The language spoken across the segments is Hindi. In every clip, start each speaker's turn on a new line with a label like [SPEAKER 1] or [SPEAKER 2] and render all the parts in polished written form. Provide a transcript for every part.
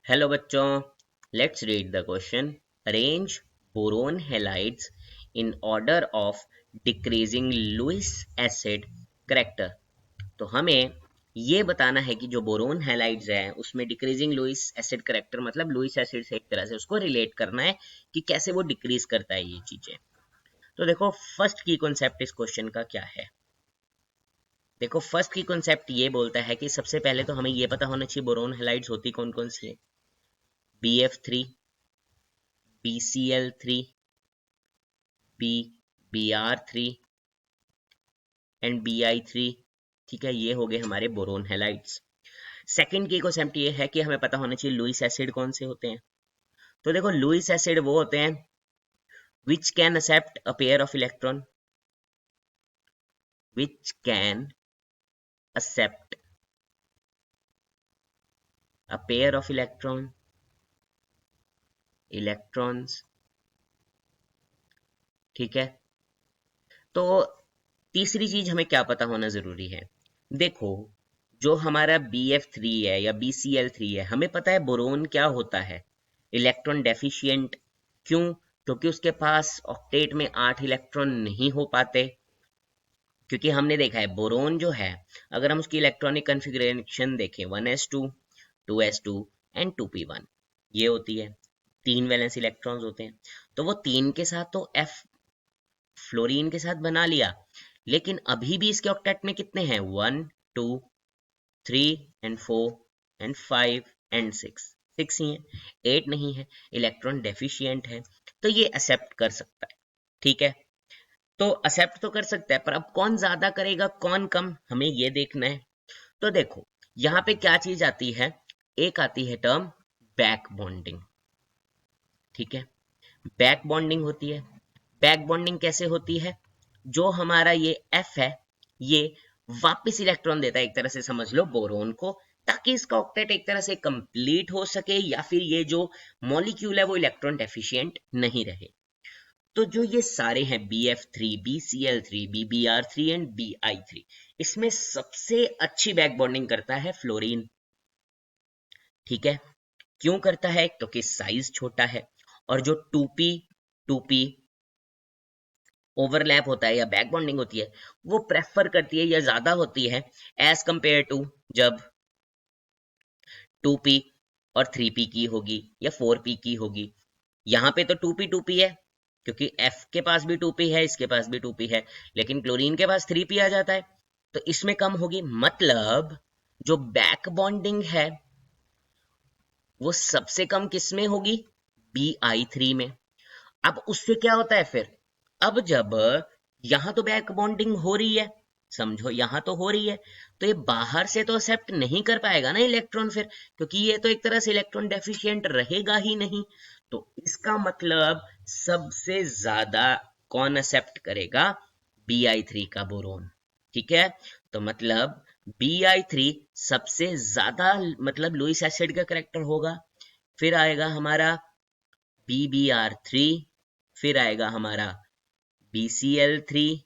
[SPEAKER 1] हेलो बच्चों, let's read the question. Arrange boron halides in order of decreasing Lewis acid character. तो हमें ये बताना है कि जो बोरोन हैलाइड्स है उसमें डिक्रीजिंग लुईस एसिड करैक्टर मतलब लुईस एसिड से एक तरह से उसको रिलेट करना है कि कैसे वो डिक्रीज करता है ये चीजें। तो देखो, फर्स्ट की कॉन्सेप्ट इस क्वेश्चन का क्या है। देखो, फर्स्ट की कॉन्सेप्ट ये बोलता है कि सबसे पहले तो हमें ये पता होना चाहिए बोरोन हैलाइड्स होती कौन कौन सी है। BF3, BCl3, BBr3 and BI3। ठीक है, ये हो गए हमारे बोरोन हैलाइड्स। सेकंड की कॉन्सेप्ट ये है कि हमें पता होना चाहिए लुईस एसिड कौन से होते हैं। तो देखो, लुईस एसिड वो होते हैं which can accept a pair of electron, which can accept a pair of electrons. ठीक है, तो तीसरी चीज हमें क्या पता होना जरूरी है। देखो, जो हमारा BF3 है या BCl3 है, हमें पता है बोरोन क्या होता है, इलेक्ट्रॉन डेफिशिएंट। क्यों? क्योंकि उसके पास ऑक्टेट में 8 इलेक्ट्रॉन नहीं हो पाते। क्योंकि हमने देखा है बोरोन जो है, अगर हम उसकी इलेक्ट्रॉनिक कन्फिग्रेशन देखें 1s2, 2s2 एंड 2p1, ये होती है, 3 वैलेंस इलेक्ट्रॉन्स होते हैं। तो वो तीन के साथ तो F फ्लोरीन के साथ बना लिया, लेकिन अभी भी इसके ऑक्टेट में कितने हैं? 1, 2, 3 एंड 4 एंड 5 एंड 6। 6 ही है, 8 नहीं है, इलेक्ट्रॉन डेफिशिएंट है। तो ये एक्सेप्ट कर सकता है। ठीक है, तो एक्सेप्ट तो कर सकता है, पर अब कौन ज्यादा करेगा कौन कम, हमें ये देखना है। तो देखो, यहाँ पे क्या चीज आती है, एक आती है टर्म बैक बॉन्डिंग। ठीक है, बैक बॉन्डिंग होती है। बैक बॉन्डिंग कैसे होती है? जो हमारा ये F है, ये वापस इलेक्ट्रॉन देता है एक तरह से, समझ लो बोरोन को, ताकि इसका ऑक्टेट एक तरह से कंप्लीट हो सके, या फिर ये जो मॉलिक्यूल है वो इलेक्ट्रॉन डेफिशिएंट नहीं रहे। तो जो ये सारे हैं BF3, BCl3, BBr3 and BI3, इसमें सबसे अच्छी बैक बॉन्डिंग करता है फ्लोरीन। ठीक है, क्यों करता है? क्योंकि साइज छोटा है, और जो 2p ओवरलैप होता है या बैक बॉन्डिंग होती है, वो प्रेफर करती है या ज्यादा होती है एज कंपेयर टू जब 2p और 3p की होगी या 4p की होगी। यहाँ पे तो 2p है, क्योंकि F के पास भी 2p है, इसके पास भी 2p है, लेकिन क्लोरीन के पास 3p आ जाता है, तो इसमें कम होगी। मतलब जो बैक बॉन्डिंग है वो सबसे कम किस में होगी? BI3 में। अब उससे क्या होता है फिर, अब जब यहां तो बैक बॉन्डिंग हो रही है, समझो यहां तो हो रही है, तो ये बाहर से तो एक्सेप्ट नहीं कर पाएगा ना इलेक्ट्रॉन फिर, क्योंकि ये तो एक तरह से इलेक्ट्रॉन डेफिशिएंट रहेगा ही नहीं। तो इसका मतलब सबसे ज्यादा कौन एक्सेप्ट करेगा? BI3 का बोरोन। ठीक है, तो मतलब BI3 सबसे ज्यादा, मतलब लुईस एसिड का करेक्टर होगा। फिर आएगा हमारा BBr3, फिर आएगा हमारा BCl3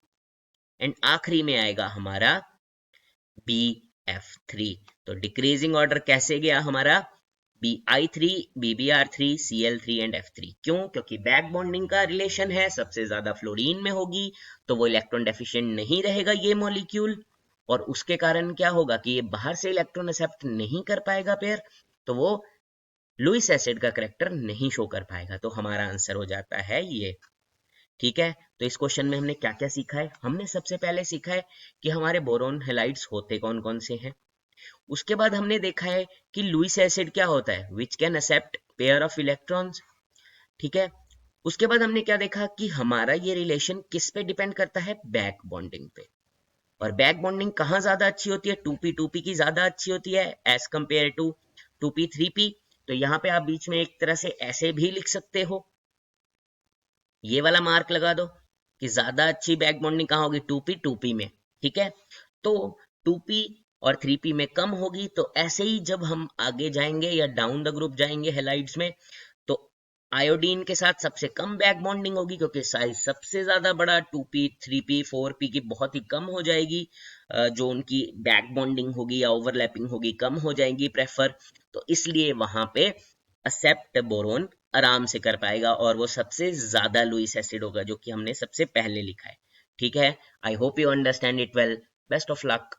[SPEAKER 1] एंड आखिरी में आएगा हमारा BF3। तो डिक्रीजिंग ऑर्डर कैसे गया हमारा? BI3, BBr3, CL3 and F3। क्यों? क्योंकि बैक बॉन्डिंग का रिलेशन है, सबसे ज्यादा फ्लोरीन में होगी, तो वो इलेक्ट्रॉन डेफिशिएंट नहीं रहेगा ये मॉलिक्यूल, और उसके कारण क्या होगा कि ये बाहर से इलेक्ट्रॉन एक्सेप्ट नहीं कर पाएगा पेयर, तो वो लुईस एसिड का करेक्टर नहीं शो कर पाएगा। तो हमारा आंसर हो जाता है ये। ठीक है, तो इस क्वेश्चन में हमने क्या क्या सीखा है? हमने सबसे पहले सीखा है कि हमारे बोरोन हैलाइड्स होते कौन कौन से हैं। उसके बाद हमने देखा है कि लुईस एसिड क्या होता है, which can accept pair of electrons. ठीक है, उसके बाद हमने क्या देखा कि हमारा ये रिलेशन किस पे डिपेंड करता है? बैक बॉन्डिंग पे। और बैक बॉन्डिंग कहाँ ज्यादा अच्छी होती है? 2p की ज्यादा अच्छी होती है as compare to 2p 3p। तो यहाँ पे आप बीच में एक तरह से ऐसे भी लिख सकते हो, ये वाला मार्क लगा दो कि ज्यादा अच्छी बैक बॉन्डिंग कहाँ होगी? 2p में। ठीक है, तो 2p और 3p में कम होगी। तो ऐसे ही जब हम आगे जाएंगे या डाउन द ग्रुप जाएंगे हेलाइड्स में, तो आयोडीन के साथ सबसे कम बैक बॉन्डिंग होगी क्योंकि साइज सबसे ज्यादा बड़ा 2p 3p 4p की बहुत ही कम हो जाएगी, जो उनकी बैक बॉन्डिंग होगी या ओवरलैपिंग होगी कम हो जाएगी प्रेफर, तो इसलिए वहां पे एक्सेप्ट बोरोन आराम से कर पाएगा और वो सबसे ज्यादा लुईस एसिड होगा जो कि हमने सबसे पहले लिखा है। ठीक है, I hope you understand it well, best of luck.